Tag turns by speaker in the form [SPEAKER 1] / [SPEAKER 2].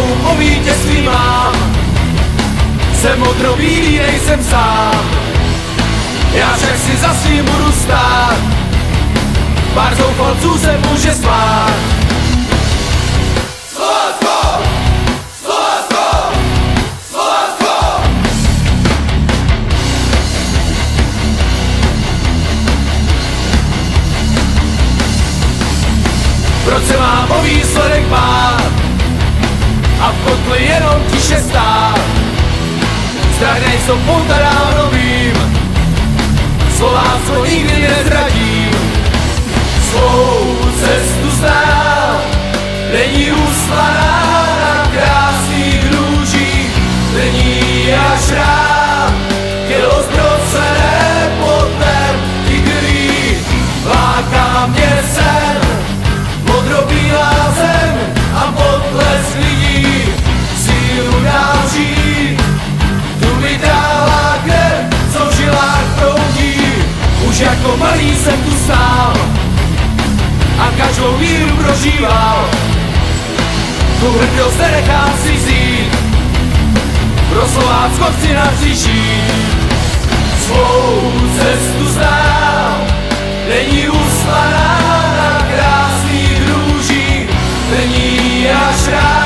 [SPEAKER 1] Touhu po vítězství mám, jsem modrobílý, nejsem sám. Já však si za svým budu stát, pár zoufalců se může smát. Slovácko! Slovácko! Slovácko! Proč se mám o výsledek bát a v kotli jenom tiše stát? Strach nejsou pouta, dávno vím, Slovácko nikdy nezradím. Svou cestu znám, není uslaná na krásných růžích, není až rád, tělo zbrocené potem tigrý. Láká mě sen, modrobílá zem a potlesk lidí, sílu dám žít, tu mi dává krev, co v žilách proudí. Už jako malý jsem tu stál a každou víru prožíval, tu hrdost nenechám si vzít, pro Slovácko chci navzžít. Svou cestu znám, není uslaná na krásných růžích, není až rád.